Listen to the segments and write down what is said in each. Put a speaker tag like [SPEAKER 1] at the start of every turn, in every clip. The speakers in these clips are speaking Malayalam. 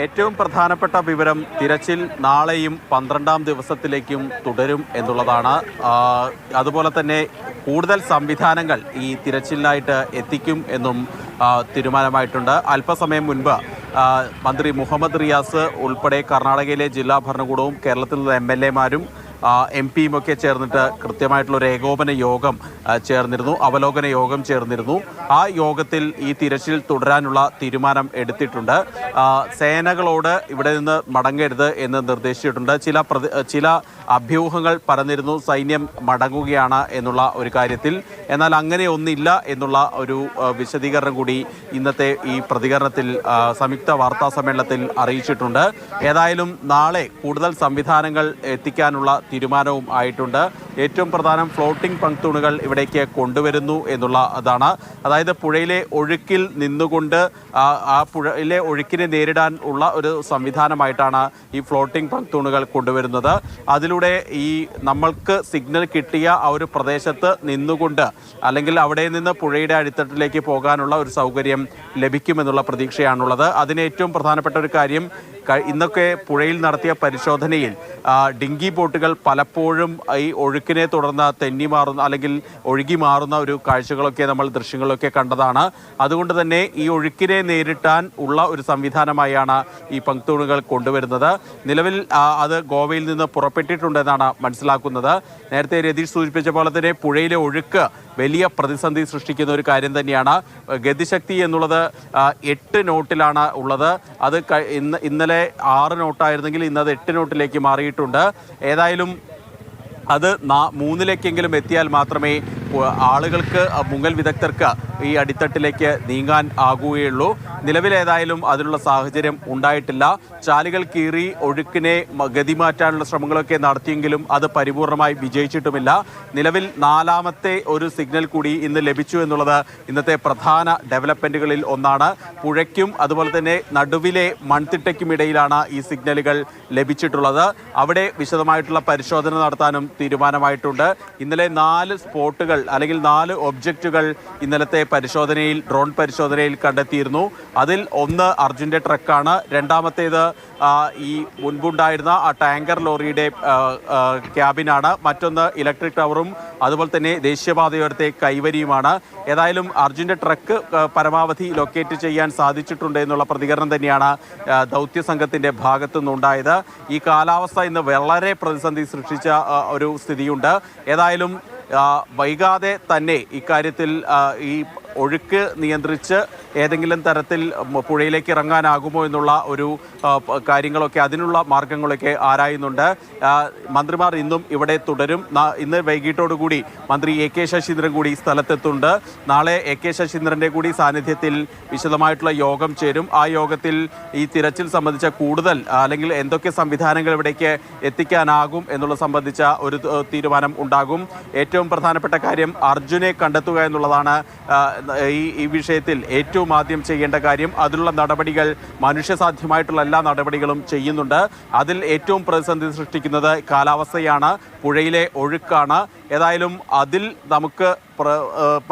[SPEAKER 1] ഏറ്റവും പ്രധാനപ്പെട്ട വിവരം തിരച്ചിൽ നാളെയും 12ാം ദിവസത്തിലേക്കും തുടരും എന്നുള്ളതാണ്. അതുപോലെ തന്നെ കൂടുതൽ സംവിധാനങ്ങൾ ഈ തിരച്ചിലിനായിട്ട് എത്തിക്കും എന്നും തീരുമാനമായിട്ടുണ്ട്. അല്പസമയം മുൻപ് മന്ത്രി മുഹമ്മദ് റിയാസ് ഉൾപ്പെടെ കർണാടകയിലെ ജില്ലാ ഭരണകൂടവും കേരളത്തിൽ നിന്ന് MLA-മാരും MP ഒക്കെ ചേർന്നിട്ട് കൃത്യമായിട്ടുള്ളൊരു ഏകോപന യോഗം ചേർന്നിരുന്നു, അവലോകന യോഗം ചേർന്നിരുന്നു. ആ യോഗത്തിൽ ഈ തിരച്ചിൽ തുടരാനുള്ള തീരുമാനം എടുത്തിട്ടുണ്ട്. സേനകളോട് ഇവിടെ നിന്ന് മടങ്ങരുത് എന്ന് നിർദ്ദേശിച്ചിട്ടുണ്ട്. ചില അഭ്യൂഹങ്ങൾ പറഞ്ഞിരുന്നു സൈന്യം മടങ്ങുകയാണ് എന്നുള്ള ഒരു കാര്യത്തിൽ. എന്നാൽ അങ്ങനെ ഒന്നില്ല എന്നുള്ള ഒരു വിശദീകരണം കൂടി ഇന്നത്തെ ഈ പ്രതികരണത്തിൽ സംയുക്ത വാർത്താ സമ്മേളനത്തിൽ അറിയിച്ചിട്ടുണ്ട്. ഏതായാലും നാളെ കൂടുതൽ സംവിധാനങ്ങൾ എത്തിക്കാനുള്ള തീരുമാനവും ആയിട്ടുണ്ട്. ഏറ്റവും പ്രധാനം ഫ്ലോട്ടിംഗ് പങ്ക്തൂണുകൾ ഇവിടേക്ക് കൊണ്ടുവരുന്നു എന്നുള്ള അതാണ്. അതായത് പുഴയിലെ ഒഴുക്കിൽ നിന്നുകൊണ്ട് ആ പുഴയിലെ ഒഴുക്കിനെ നേരിടാൻ ഉള്ള ഒരു സംവിധാനമായിട്ടാണ് ഈ ഫ്ലോട്ടിംഗ് പങ്ക്തൂണുകൾ കൊണ്ടുവരുന്നത്. അതിലൂടെ ഈ നമ്മൾക്ക് സിഗ്നൽ കിട്ടിയ ആ ഒരു പ്രദേശത്ത് നിന്നുകൊണ്ട് അല്ലെങ്കിൽ അവിടെ നിന്ന് പുഴയുടെ അടിത്തട്ടിലേക്ക് പോകാനുള്ള ഒരു സൗകര്യം ലഭിക്കുമെന്നുള്ള പ്രതീക്ഷയാണുള്ളത്. അതിന് ഏറ്റവും പ്രധാനപ്പെട്ട ഒരു കാര്യം, ഇന്നൊക്കെ പുഴയിൽ നടത്തിയ പരിശോധനയിൽ ഡിങ്കി ബോട്ടുകൾ പലപ്പോഴും ഈ ഒഴുക്കിനെ തുടർന്ന് തെന്നി മാറുന്ന അല്ലെങ്കിൽ ഒഴുകി മാറുന്ന ഒരു കാഴ്ചകളൊക്കെ നമ്മൾ ദൃശ്യങ്ങളൊക്കെ കണ്ടതാണ്. അതുകൊണ്ട് തന്നെ ഈ ഒഴുക്കിനെ നേരിട്ടാൻ ഉള്ള ഒരു സംവിധാനമായാണ് ഈ പങ്ക്തൂണുകൾ കൊണ്ടുവരുന്നത്. നിലവിൽ അത് ഗോവയിൽ നിന്ന് പുറപ്പെട്ടിട്ടുണ്ടെന്നാണ് മനസ്സിലാക്കുന്നത്. നേരത്തെ രതീഷ് സൂചിപ്പിച്ച പോലെ തന്നെ പുഴയിലെ ഒഴുക്ക് വലിയ പ്രതിസന്ധി സൃഷ്ടിക്കുന്ന ഒരു കാര്യം തന്നെയാണ്. ഗതിശക്തി എന്നുള്ളത് 8 നോട്ടിലാണ് ഉള്ളത്. അത് ഇന്നലെ 6 നോട്ടായിരുന്നെങ്കിൽ ഇന്നത് 8 നോട്ടിലേക്ക് മാറിയിട്ടുണ്ട്. ഏതായാലും അത് 3-ലേക്കെങ്കിലും എത്തിയാൽ മാത്രമേ ആളുകൾക്ക്, മുങ്ങൽ വിദഗ്ധർക്ക് ഈ അടിത്തട്ടിലേക്ക് നീങ്ങാൻ ആകുകയുള്ളൂ. നിലവിലേതായാലും അതിനുള്ള സാഹചര്യം ഉണ്ടായിട്ടില്ല. ചാലുകൾ കീറി ഒഴുക്കിനെ ഗതിമാറ്റാനുള്ള ശ്രമങ്ങളൊക്കെ നടത്തിയെങ്കിലും അത് പരിപൂർണമായി വിജയിച്ചിട്ടുമില്ല. നിലവിൽ 4ാമത്തെ ഒരു സിഗ്നൽ കൂടി ഇന്ന് ലഭിച്ചു എന്നുള്ളത് ഇന്നത്തെ പ്രധാന ഡെവലപ്മെൻറ്റുകളിൽ ഒന്നാണ്. പുഴയ്ക്കും അതുപോലെ തന്നെ നടുവിലെ മൺതിട്ടയ്ക്കുമിടയിലാണ് ഈ സിഗ്നലുകൾ ലഭിച്ചിട്ടുള്ളത്. അവിടെ വിശദമായിട്ടുള്ള പരിശോധന നടത്താനും തീരുമാനമായിട്ടുണ്ട്. ഇന്നലെ 4 സ്പോട്ടുകൾ അല്ലെങ്കിൽ 4 ഒബ്ജക്റ്റുകൾ ഇന്നലത്തെ പരിശോധനയിൽ, ഡ്രോൺ പരിശോധനയിൽ കണ്ടെത്തിയിരുന്നു. അതിൽ ഒന്ന് അർജുൻ്റെ ട്രക്കാണ്. രണ്ടാമത്തേത് ഈ മുൻപുണ്ടായിരുന്ന ആ ടാങ്കർ ലോറിയുടെ ക്യാബിനാണ്. മറ്റൊന്ന് ഇലക്ട്രിക് ടവറും അതുപോലെ തന്നെ ദേശീയപാതയോരത്തെ കൈവരിയുമാണ്. ഏതായാലും അർജുൻ്റെ ട്രക്ക് പരമാവധി ലൊക്കേറ്റ് ചെയ്യാൻ സാധിച്ചിട്ടുണ്ട് എന്നുള്ള പ്രതികരണം തന്നെയാണ് ദൗത്യ സംഘത്തിൻ്റെ ഭാഗത്തു നിന്നുണ്ടായത്. ഈ കാലാവസ്ഥ ഇന്ന് വളരെ പ്രതിസന്ധി സൃഷ്ടിച്ച ഒരു സ്ഥിതിയുണ്ട്. ഏതായാലും വൈകാതെ തന്നെ ഇക്കാര്യത്തിൽ ഈ ഒഴുക്ക് നിയന്ത്രിച്ച് ഏതെങ്കിലും തരത്തിൽ പുഴയിലേക്ക് ഇറങ്ങാനാകുമോ എന്നുള്ള ഒരു കാര്യങ്ങളൊക്കെ, അതിനുള്ള മാർഗങ്ങളൊക്കെ ആരായുന്നുണ്ട്. മന്ത്രിമാർ ഇന്നും ഇവിടെ തുടരും. ഇന്ന് വൈകിട്ടോടുകൂടി മന്ത്രി AK ശശീന്ദ്രൻ കൂടി സ്ഥലത്തെത്തുന്നുണ്ട്. നാളെ AK ശശീന്ദ്രൻ്റെ കൂടി സാന്നിധ്യത്തിൽ വിശദമായിട്ടുള്ള യോഗം ചേരും. ആ യോഗത്തിൽ ഈ തിരച്ചിൽ സംബന്ധിച്ച കൂടുതൽ അല്ലെങ്കിൽ എന്തൊക്കെ സംവിധാനങ്ങൾ ഇവിടേക്ക് എത്തിക്കാനാകും എന്നുള്ള സംബന്ധിച്ച ഒരു തീരുമാനം ഉണ്ടാകും. ഏറ്റവും പ്രധാനപ്പെട്ട കാര്യം അർജുനെ കണ്ടെത്തുക എന്നുള്ളതാണ് ഈ വിഷയത്തിൽ ഏറ്റവും ആദ്യം ചെയ്യേണ്ട കാര്യം. അതിനുള്ള നടപടികൾ, മനുഷ്യസാധ്യമായിട്ടുള്ള എല്ലാ നടപടികളും ചെയ്യുന്നുണ്ട്. അതിൽ ഏറ്റവും പ്രതിസന്ധി സൃഷ്ടിക്കുന്നത് കാലാവസ്ഥയാണ്, പുഴയിലെ ഒഴുക്കാണ്. ഏതായാലും അതിൽ നമുക്ക്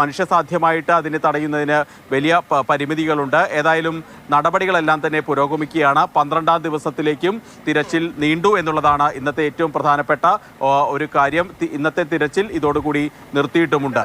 [SPEAKER 1] മനുഷ്യസാധ്യമായിട്ട് അതിനെ തടയുന്നതിന് വലിയ പരിമിതികളുണ്ട്. ഏതായാലും നടപടികളെല്ലാം തന്നെ പുരോഗമിക്കുകയാണ്. 12ാം ദിവസത്തിലേക്കും തിരച്ചിൽ നീണ്ടു എന്നുള്ളതാണ് ഇന്നത്തെ ഏറ്റവും പ്രധാനപ്പെട്ട ഒരു കാര്യം. ഇന്നത്തെ തിരച്ചിൽ ഇതോടുകൂടി നിർത്തിയിട്ടുമുണ്ട്.